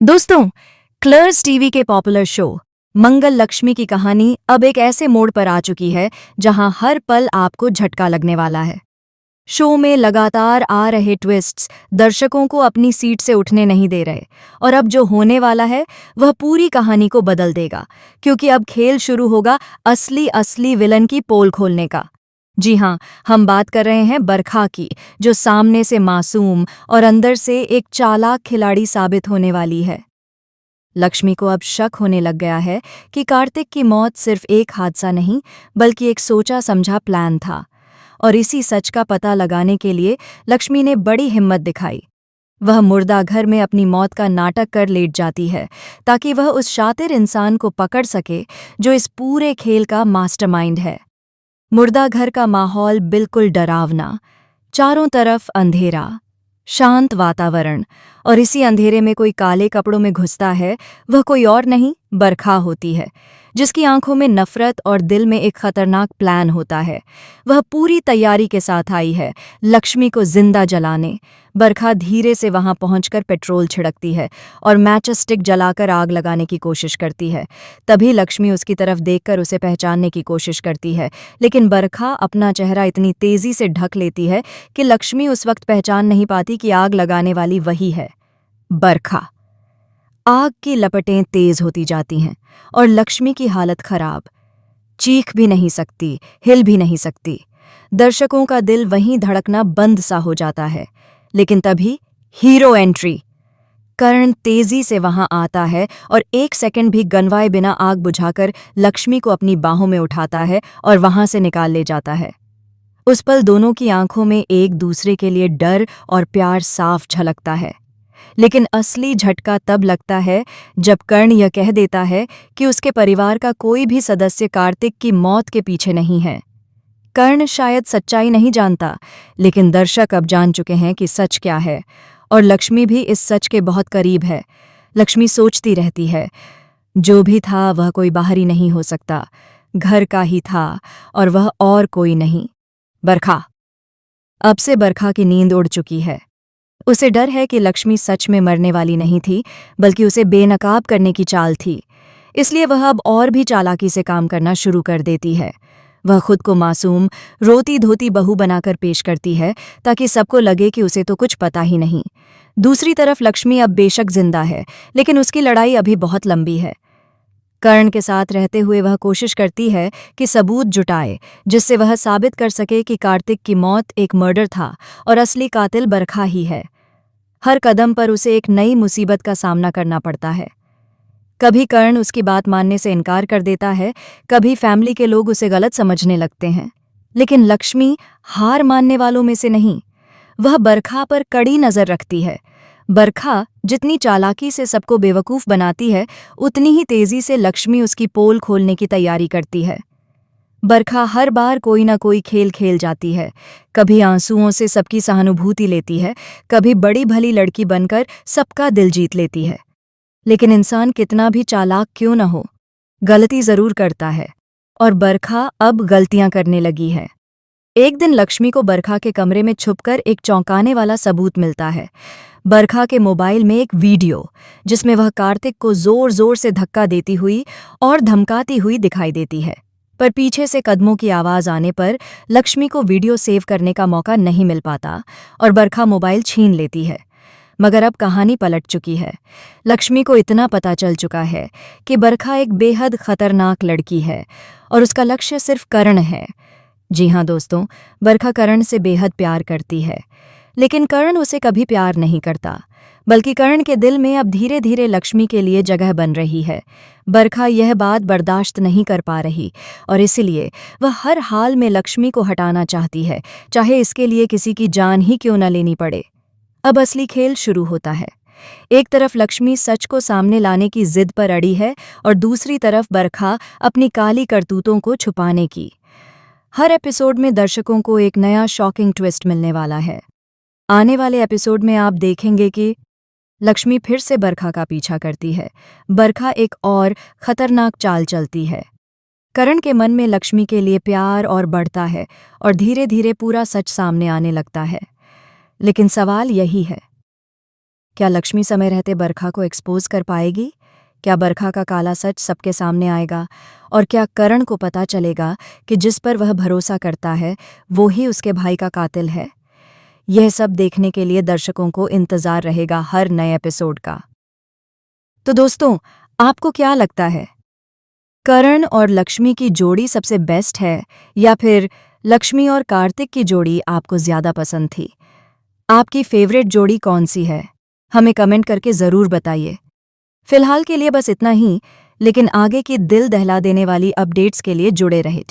दोस्तों, क्लर्स टीवी के popular show मंगल लक्ष्मी की कहानी अब एक ऐसे मोड़ पर आ चुकी है जहां हर पल आपको झटका लगने वाला है। शो में लगातार आ रहे ट्विस्ट्स दर्शकों को अपनी सीट से उठने नहीं दे रहे और अब जो होने वाला है वह पूरी कहानी को बदल देगा, क्योंकि अब खेल शुरू होगा असली विलन की पोल खोलने का। जी हाँ, हम बात कर रहे हैं बरखा की, जो सामने से मासूम और अंदर से एक चालाक खिलाड़ी साबित होने वाली है। लक्ष्मी को अब शक होने लग गया है कि कार्तिक की मौत सिर्फ एक हादसा नहीं, बल्कि एक सोचा समझा प्लान था। और इसी सच का पता लगाने के लिए लक्ष्मी ने बड़ी हिम्मत दिखाई। वह मुर्दा घर में अपनी मौत का नाटक कर लेट जाती है, ताकि वह उस शातिर इंसान को पकड़ सके जो इस पूरे खेल का मास्टरमाइंड है। मुर्दा घर का माहौल बिल्कुल डरावना, चारों तरफ अंधेरा, शांत वातावरण, और इसी अंधेरे में कोई काले कपड़ों में घुसता है। वह कोई और नहीं, बरखा होती है, जिसकी आंखों में नफरत और दिल में एक खतरनाक प्लान होता है। वह पूरी तैयारी के साथ आई है लक्ष्मी को जिंदा जलाने। बरखा धीरे से वहां पहुंचकर पेट्रोल छिड़कती है और मैच स्टिक जलाकर आग लगाने की कोशिश करती है। तभी लक्ष्मी उसकी तरफ देखकर उसे पहचानने की कोशिश करती है, लेकिन बरखा अपना चेहरा इतनी तेजी से ढक लेती है कि लक्ष्मी उस वक्त पहचान नहीं पाती कि आग लगाने वाली वही है, बरखा। आग की लपटें तेज होती जाती हैं और लक्ष्मी की हालत खराब। चीख भी नहीं सकती, हिल भी नहीं सकती। दर्शकों का दिल वहीं धड़कना बंद सा हो जाता है। लेकिन तभी हीरो एंट्री। कर्ण तेजी से वहां आता है और एक सेकंड भी गनवाए बिना आग बुझाकर लक्ष्मी को अपनी बाहों में उठाता है और वहां से निकाल ले जाता है। उस पल दोनों की आंखों में एक दूसरे के लिए डर और प्यार साफ झलकता है। लेकिन असली झटका तब लगता है जब कर्ण यह कह देता है कि उसके परिवार का कोई भी सदस्य कार्तिक की मौत के पीछे नहीं है। कर्ण शायद सच्चाई नहीं जानता, लेकिन दर्शक अब जान चुके हैं कि सच क्या है, और लक्ष्मी भी इस सच के बहुत करीब है। लक्ष्मी सोचती रहती है, जो भी था वह कोई बाहरी नहीं हो सकता, घर का ही था, और वह और कोई नहीं, बरखा। अब से बरखा की नींद उड़ चुकी है। उसे डर है कि लक्ष्मी सच में मरने वाली नहीं थी, बल्कि उसे बेनकाब करने की चाल थी। इसलिए वह अब और भी चालाकी से काम करना शुरू कर देती है। वह खुद को मासूम, रोती धोती बहू बनाकर पेश करती है, ताकि सबको लगे कि उसे तो कुछ पता ही नहीं। दूसरी तरफ लक्ष्मी अब बेशक जिंदा है, लेकिन उसकी लड़ाई अभी बहुत लंबी है। कर्ण के साथ रहते हुए वह कोशिश करती है कि सबूत जुटाए, जिससे वह साबित कर सके कि कार्तिक की मौत एक मर्डर था और असली कातिल बरखा ही है। हर कदम पर उसे एक नई मुसीबत का सामना करना पड़ता है। कभी कर्ण उसकी बात मानने से इनकार कर देता है, कभी फैमिली के लोग उसे गलत समझने लगते हैं। लेकिन लक्ष्मी हार मानने वालों में से नहीं। वह बरखा पर कड़ी नजर रखती है। बरखा जितनी चालाकी से सबको बेवकूफ बनाती है, उतनी ही तेजी से लक्ष्मी उसकी पोल खोलने की तैयारी करती है। बरखा हर बार कोई ना कोई खेल खेल जाती है। कभी आंसुओं से सबकी सहानुभूति लेती है, कभी बड़ी भली लड़की बनकर सबका दिल जीत लेती है। लेकिन इंसान कितना भी चालाक क्यों न हो, गलती जरूर करता है, और बरखा अब गलतियां करने लगी है। एक दिन लक्ष्मी को बरखा के कमरे में छुपकर एक चौंकाने वाला सबूत मिलता है। बरखा के मोबाइल में एक वीडियो, जिसमें वह कार्तिक को जोर जोर से धक्का देती हुई और धमकाती हुई दिखाई देती है। पर पीछे से कदमों की आवाज आने पर लक्ष्मी को वीडियो सेव करने का मौका नहीं मिल पाता और बरखा मोबाइल छीन लेती है। मगर अब कहानी पलट चुकी है। लक्ष्मी को इतना पता चल चुका है कि बरखा एक बेहद खतरनाक लड़की है और उसका लक्ष्य सिर्फ कर्ण है। जी हाँ दोस्तों, बरखा कर्ण से बेहद प्यार करती है, लेकिन कर्ण उसे कभी प्यार नहीं करता, बल्कि कर्ण के दिल में अब धीरे धीरे लक्ष्मी के लिए जगह बन रही है। बरखा यह बात बर्दाश्त नहीं कर पा रही और इसलिए वह हर हाल में लक्ष्मी को हटाना चाहती है, चाहे इसके लिए किसी की जान ही क्यों न लेनी पड़े। अब असली खेल शुरू होता है। एक तरफ लक्ष्मी सच को सामने लाने की जिद पर अड़ी है और दूसरी तरफ बरखा अपनी काली करतूतों को छुपाने की। हर एपिसोड में दर्शकों को एक नया शॉकिंग ट्विस्ट मिलने वाला है। आने वाले एपिसोड में आप देखेंगे कि लक्ष्मी फिर से बरखा का पीछा करती है। बरखा एक और खतरनाक चाल चलती है। कर्ण के मन में लक्ष्मी के लिए प्यार और बढ़ता है और धीरे धीरे पूरा सच सामने आने लगता है। लेकिन सवाल यही है क्या लक्ष्मी समय रहते बरखा को एक्सपोज कर पाएगी? क्या बरखा का काला सच सबके सामने आएगा? और क्या करण को पता चलेगा कि जिस पर वह भरोसा करता है वो ही उसके भाई का कातिल है? यह सब देखने के लिए दर्शकों को इंतजार रहेगा हर नए एपिसोड का। तो दोस्तों, आपको क्या लगता है, करण और लक्ष्मी की जोड़ी सबसे बेस्ट है या फिर लक्ष्मी और कार्तिक की जोड़ी आपको ज्यादा पसंद थी? आपकी फेवरेट जोड़ी कौन सी है? हमें कमेंट करके ज़रूर बताइए। फिलहाल के लिए बस इतना ही, लेकिन आगे की दिल दहला देने वाली अपडेट्स के लिए जुड़े रहें।